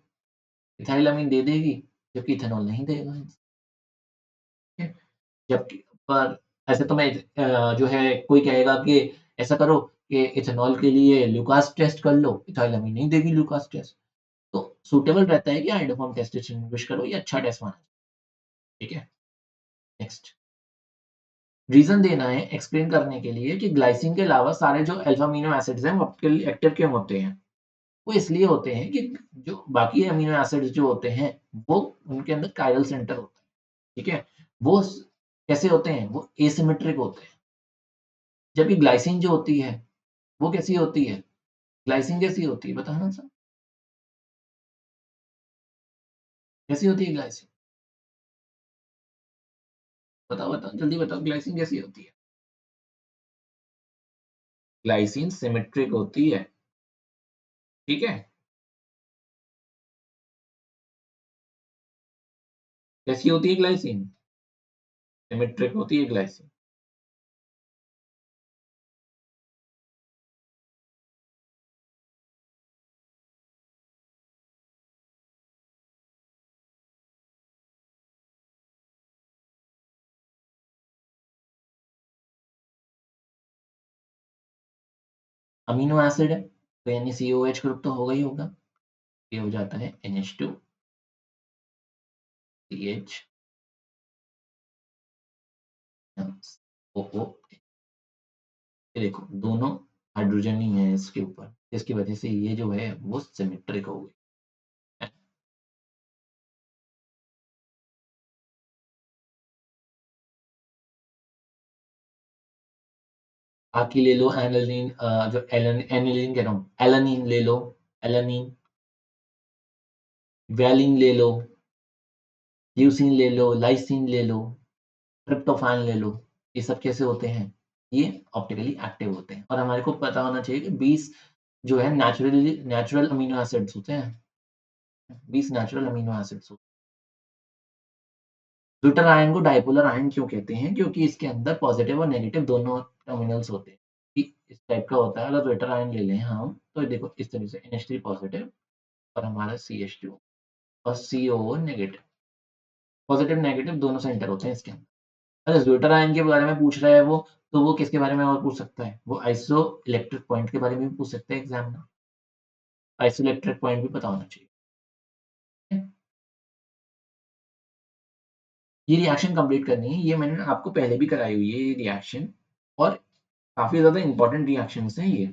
इथाइलामाइन दे देगी, जबकि इथेनॉल नहीं देगा। ठीक है? जबकि पर ऐसे तो मैं जो है कोई कहेगा कि ऐसा करो कि इथेनॉल के लिए लुकास टेस्ट कर लो, इथाइलामाइन नहीं देगी लुकास टेस्ट। तो सूटेबल रहता है कि आइडोफॉर्म टेस्ट डिस्टिंग्विश करो, ये अच्छा टेस्ट माना जाता है। ठीक है? नेक्स्ट, रीज़न देना है एक्सप्लेन करने के लिए कि ग्लाइसिन के अलावा सारे जो अल्फा अमीनो एसिड्स हैं वो आपके लिए एक्टिव क्यों होते हैं? वो इसलिए होते हैं कि जो बाकी अमीनो एसिड्स जो होते हैं, वो उनके अंदर कायरल सेंटर होता है। ठीक है? वो कैसे होते हैं? वो एसिमेट्रिक होते हैं। जबकि ग्लाइसिन जो होती है, वो कैसी होती है? ग्लाइसिन कैसी होती है? बताना सर, कैसी होती है ग्लाइसिन? बताओ, बताओ, जल्दी बताओ, ग्लाइसिन कैसी होती है? ग्लाइसिन सिमेट्रिक होती है। ठीक है? कैसी होती है ग्लाइसिन? सिमेट्रिक होती है ग्लाइसिन। अमीनो एसिड है, तो यानी COH ग्रुप तो होगा ही होगा। ये हो जाता है NH2 CH OO। ये देखो, दोनों हाइड्रोजन ही है इसके ऊपर, इसकी वजह से ये जो है वो सिमेट्रिक हो गई। बाकी ले लो एनालिन, जो एनिलीन कह रहा हूँ, एलानिन ले लो, एलानिन, वैलिन ले लो, ल्यूसीन ले लो, लाइसिन ले लो, ट्रिप्टोफैन ले लो। ये सब कैसे होते हैं? ये ऑप्टिकली एक्टिव होते हैं, और हमारे को पता होना चाहिए कि 20 जो है नेचुरल अमीनो एसिड्स होते हैं। 20 नेचुरल अमीनो एसिड्स होते हैं। ड्यूटर आयन को डाइपोलर आयन क्यों कहते हैं? क्योंकि इसके अंदर पॉजिटिव और नेगेटिव दोनों टर्मिनल्स होते हैं। कि इस टाइप का होता है। अगर ड्यूटर आयन ले लें हम, तो देखो इस तरह से NH3 पॉजिटिव और हमारा CH2 और COO नेगेटिव। पॉजिटिव नेगेटिव दोनों सेंटर होते हैं इसके अंदर। अगर ड्यूटर आयन के बारे में पूछ रहा है वो, तो वो किसके बारे में और पूछ सकता है? वो आइसो इलेक्ट्रिक पॉइंट के बारे में भी पूछ सकता है एग्जामिनर। आइसो इलेक्ट्रिक पॉइंट भी पता होना चाहिए। ये रिएक्शन कंप्लीट करनी है, ये मैंने आपको पहले भी कराई हुई है ये रिएक्शन, और काफ़ी ज़्यादा इम्पोर्टेंट रिएक्शंस हैं ये।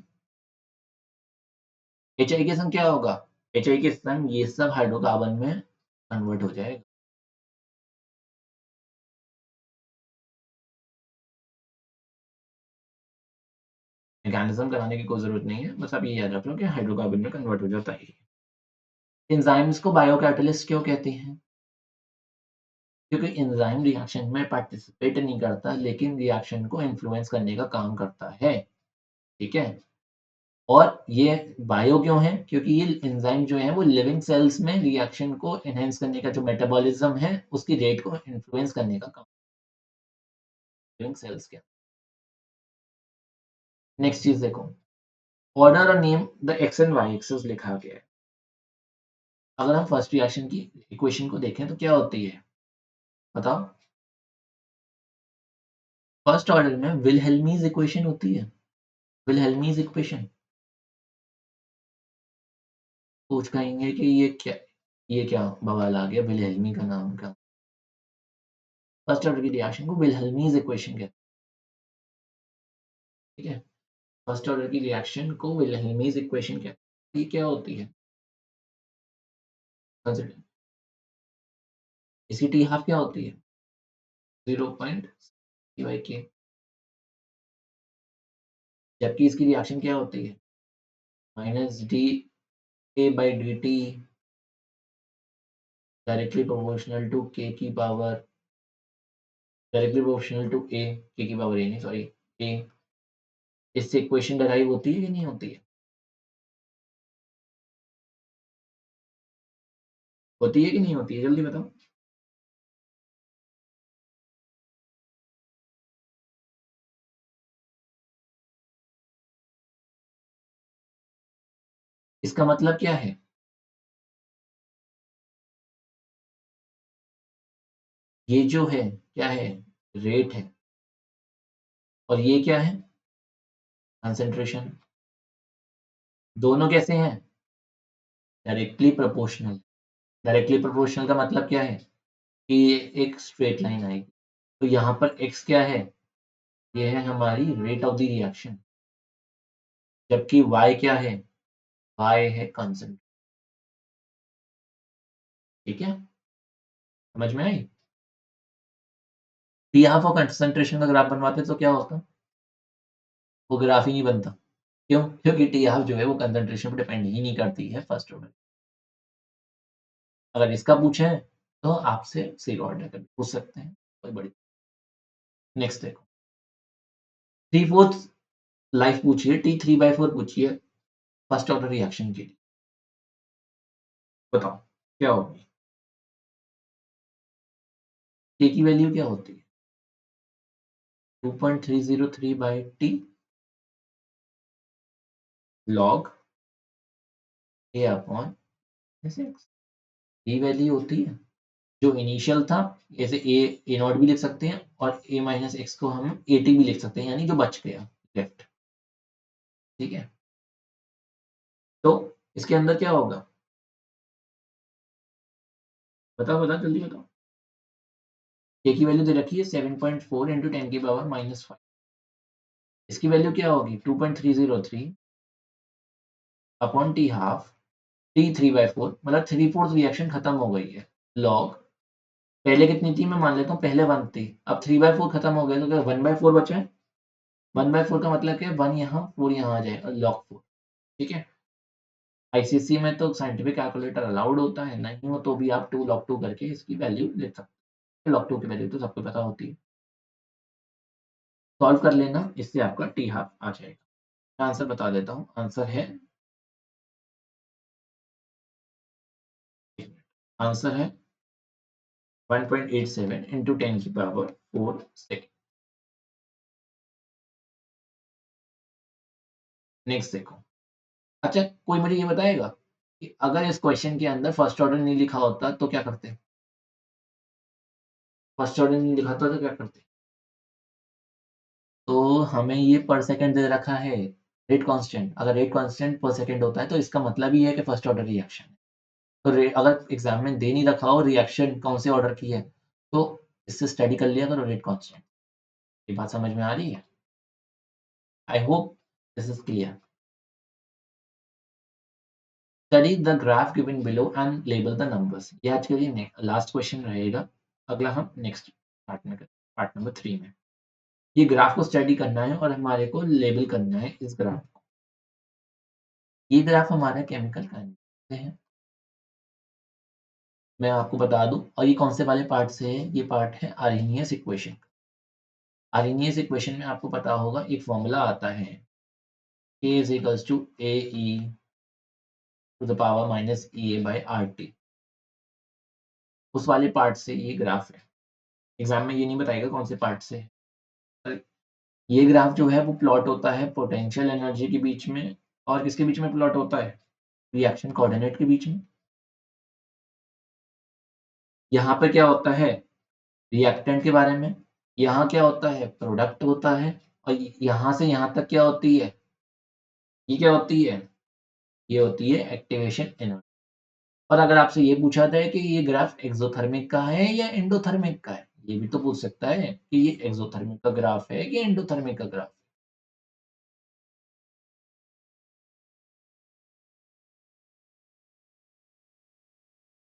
HI के संग क्या होगा? HI के संग ये सब हाइड्रोकार्बन में कन्वर्ट हो जाएगा। मैकेनिज़्म कराने की कोई ज़रूरत नहीं है, बस आप ये याद रख लो कि हाइड्रोकार्बन में कन्वर्ट हो जाता है। एंजाइम्स को बायोकैटालिस्ट क्यों कहते हैं? क्योंकि एंजाइम रिएक्शन में पार्टिसिपेट नहीं करता, लेकिन रिएक्शन को इन्फ्लुएंस करने का काम करता है। ठीक है? और ये बायो क्यों है? क्योंकि ये एंजाइम जो है वो लिविंग सेल्स में रिएक्शन को एनहांस करने का जो मेटाबॉलिज्म है उसकी रेट को इन्फ्लुएंस करने का काम लिविंग सेल्स के। नेक्स्ट चीज देखो, ऑर्डर और name the x and y axes लिखा गया है। अगर हम फर्स्ट रिएक्शन की इक्वेशन को देखें तो क्या होती है बताओ? फर्स्ट ऑर्डर में विलहेल्मीज इक्वेशन होती है। विलहेल्मीज इक्वेशन पूछ कहेंगे कि ये क्या बवाल आ गया विलहेल्मी का नाम का। फर्स्ट ऑर्डर की रिएक्शन को विलहेल्मीज इक्वेशन कहते हैं। ठीक है, फर्स्ट ऑर्डर की रिएक्शन को विलहेल्मीज इक्वेशन कहते हैं। ये क्या होती है? कंसिडर इसकी टी हाफ क्या होती है? 0.3/k, जबकि इसकी रिएक्शन क्या होती है? Minus d a by d t directly proportional to k की power directly proportional to a k की पावर a नहीं सॉरी a। इससे इक्वेशन डराइव होती है कि नहीं होती है? होती है कि नहीं होती है? जल्दी बताओ। इसका मतलब क्या है? ये जो है क्या है? रेट है। और ये क्या है? कंसंट्रेशन। दोनों कैसे हैं? Directly proportional. डायरेक्टली प्रोपोर्शनल का मतलब क्या है? कि ये एक स्ट्रेट लाइन आएगी। तो यहाँ पर x क्या है? ये है हमारी रेट ऑफ द रिएक्शन, जबकि y क्या है? y है कंसंट्रेशन। ठीक है, समझ में आई? टी हाफ और कंसंट्रेशन का ग्राफ बनवाते तो क्या होता? वो ग्राफ ही नहीं बनता। क्यों? क्योंकि टी हाफ जो है वो कंसंट्रेशन पर डिपेंड ही नहीं करती है फर्स्ट ऑर्डर। अगर इसका पूछें तो आपसे सेकंड ऑर्डर का भी पूछ सकते हैं, कोई बड़ी। नेक्स्ट देखो, 3/4 लाइफ पूछिए, T3/4 पूछिए फर्स्ट ऑर्डर रिएक्शन के लिए। बताओ क्या होगी? K की वैल्यू क्या होती है? 2.303/T log A upon S। ये वैल्यू होती है जो इनिशियल था। जैसे ए नॉट भी लिख सकते हैं और a माइनस एक्स को हम AT भी लिख सकते हैं, यानी जो बच गया लेफ्ट। ठीक है, तो इसके अंदर क्या होगा? बताओ बताओ जल्दी बताओ। K की वैल्यू दे रखी है 7.4 इंटू 10 की पावर -5। इसकी वैल्यू क्या होगी? 2.303 अपॉन टी हाफ T3/4, मतलब 3/4 रिएक्शन खत्म हो गई है। लॉग पहले कितनी थी मैं मान लेता हूँ, पहले 1 थी, अब 3/4 खत्म हो गया तो क्या 1/4 बचा है? 1/4 का मतलब क्या है? 1 यहाँ 4 यहाँ आ जाएगा, लॉग 4। ठीक है, आईसीएसई में तो साइंटिफिक कैलकुलेटर अलाउड होता है, नहीं हो तो भी आप 2 log 2 करके इसकी वैल्यू ले सकते हैं। log 2 की वैल्यू तो सबको पता होती है। सॉल्व कर लेना, इससे आपका टी हाफ आ जाएगा। मैं आंसर बता देता हूँ, आंसर है 1.87 इंटू 10 की पावर 4 सेकेंड। नेक्स्ट देखो। अच्छा, कोई मुझे ये बताएगा कि अगर इस क्वेश्चन के अंदर फर्स्ट ऑर्डर नहीं लिखा होता तो क्या करते? फर्स्ट ऑर्डर नहीं लिखा होता तो क्या करते? तो हमें ये पर सेकंड दे रखा है, रेट कांस्टेंट। अगर रेट कांस्टेंट पर सेकंड होता है तो इसका मतलब ही है कि फर्स्ट ऑर्डर रिएक्शन है। तो अगर एग्जाम में दे नहीं रखा हो रिएक्शन कौन से ऑर्डर की है, तो इससे स्टडी कर लिया करो रेट कांस्टेंट। ये बात समझ में आ रही है? I hope this is clear. Study the graph given below and label the numbers. ये आज के लिए लास्ट क्वेश्चन रहेगा। अगला हम नेक्स्ट पार्ट में करें, पार्ट नंबर 3 में। ये ग्राफ को स्टडी करना है और हमारे को लेबल करना है इस ग्राफ को। ये ग्राफ हमारा केमिकल का है, मैं आपको बता दूं। और ये कौन से वाले पार्ट से है? ये पार्ट है आर्हेनियस इक्वेशन। आर्हेनियस इक्वेशन में आपको पता होगा एक फॉर्मूला आता है k is equals to ae to the power minus ea by rt। उस वाले पार्ट से ये ग्राफ है। एग्जाम में ये नहीं बताएगा कौन से पार्ट से। ये ग्राफ जो है वो प्लॉट होता है पोटेंशियल एनर्जी के बीच में और किसके बीच में प्लॉट होता है, रिएक्शन कोऑर्डिनेट के बीच में। यहाँ पे क्या होता है, रिएक्टेंट के बारे में, यहाँ क्या होता है, प्रोडक्ट होता है, और यहाँ से यहाँ तक क्या होती है, ये क्या होती है, ये होती है एक्टिवेशन एनर्जी। और अगर आपसे ये पूछा जाए कि ये ग्राफ एक्सोथर्मिक का है या एंडोथर्मिक का है, ये भी तो पूछ सकता है कि ये एक्सोथर्मिक का ग्राफ है कि एंडोथर्मिक का ग्राफ।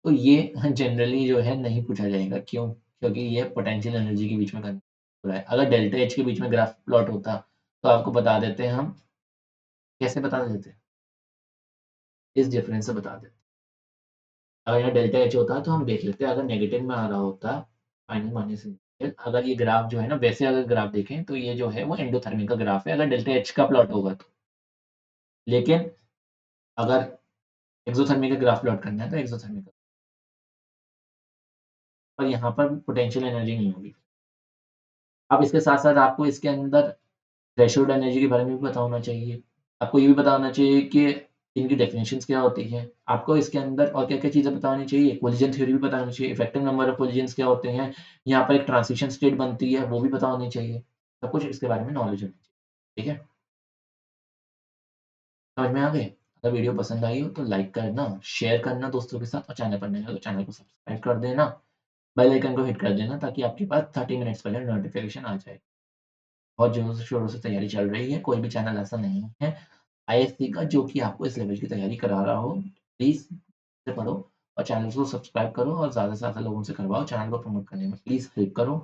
तो ये जनरली जो है नहीं पूछा जाएगा, क्यों? क्योंकि ये पोटेंशियल एनर्जी के बीच में हो रहा है। अगर डेल्टा एच के बीच में ग्राफ प्लॉट होता तो आपको बता देते हैं हम, कैसे बता देते, इस डिफरेंस से बता देते। अगर यहाँ डेल्टा एच होता तो हम देख लेते, अगर नेगेटिव में आ रहा होता फाइनल माइनस इनिशियल, अगर ये ग्राफ जो है ना, वैसे अगर ग्राफ देखें तो ये जो है वो एंडोथर्मिक का ग्राफ है अगर डेल्टा एच का प्लॉट होगा तो। लेकिन अगर एक्सोथर्मिक का ग्राफ प्लॉट करना है तो एक्सोथर्मिक का, और यहाँ पर पोटेंशियल एनर्जी नहीं होगी। अब इसके साथ-साथ आपको इसके अंदर थ्रेशोल्ड एनर्जी के बारे में भी पता होना चाहिए। आपको ये भी पता होना चाहिए कि इनकी डेफिनिशंस क्या होती हैं। आपको इसके अंदर और क्या-क्या चीज़ें पता होनी चाहिए, कोलिजन थ्योरी भी पता होनी चाहिए, इफेक्टिव नंबर ऑफ कोलिजन्स क्या होते हैं, यहाँ पर एक ट्रांजिशन स्टेट बनती है, वो भी पता होनी चाहिए। सब कुछ इसके बारे में नॉलेज होनी चाहिए। ठीक है? समझ में आ गए? अगर वीडियो पसंद आई हो तो लाइक करना, शेयर करना दोस्तों के साथ, और चैनल पर नए हो तो चैनल को सब्सक्राइब कर देना, बेल आइकन को हिट कर देना ताकि आपके पास 30 मिनट्स पहले नोटिफ़िकेशन आ जाए। बहुत ज़ोरों से तैयारी चल रही है, कोई भी चैनल ऐसा नहीं है आईएससी का जो कि आपको इस लेवल की तैयारी करा रहा हो। प्लीज़ इसे पढ़ो और चैनल को सब्सक्राइब करो और ज़्यादा से ज़्यादा लोगों से करवाओ, चैनल को प्रमोट करने में प्लीज़ हेल्प करो।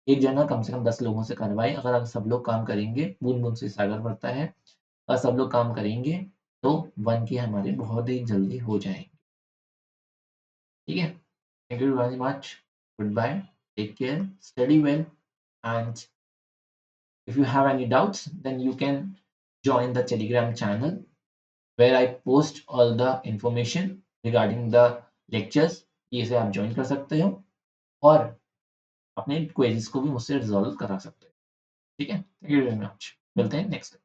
एक जना कम से कम 10 लोगों से करवाएँ, अगर आप सब लोग काम करेंगे, बूँद-बूँद से सागर भरता है, और सब लोग काम करेंगे तो 1 के हमारे बहुत ही जल्दी हो जाएँगे। ठीक है? Thank you very much, good bye, take care, study well, and if you have any doubts then you can join the Telegram channel where I post all the information regarding the lectures। ये से आप join कर सकते हो और अपने queries को भी मुझसे रिजॉल्व करा सकते हो। ठीक है, थैंक यू वेरी मच, मिलते हैं नेक्स्ट।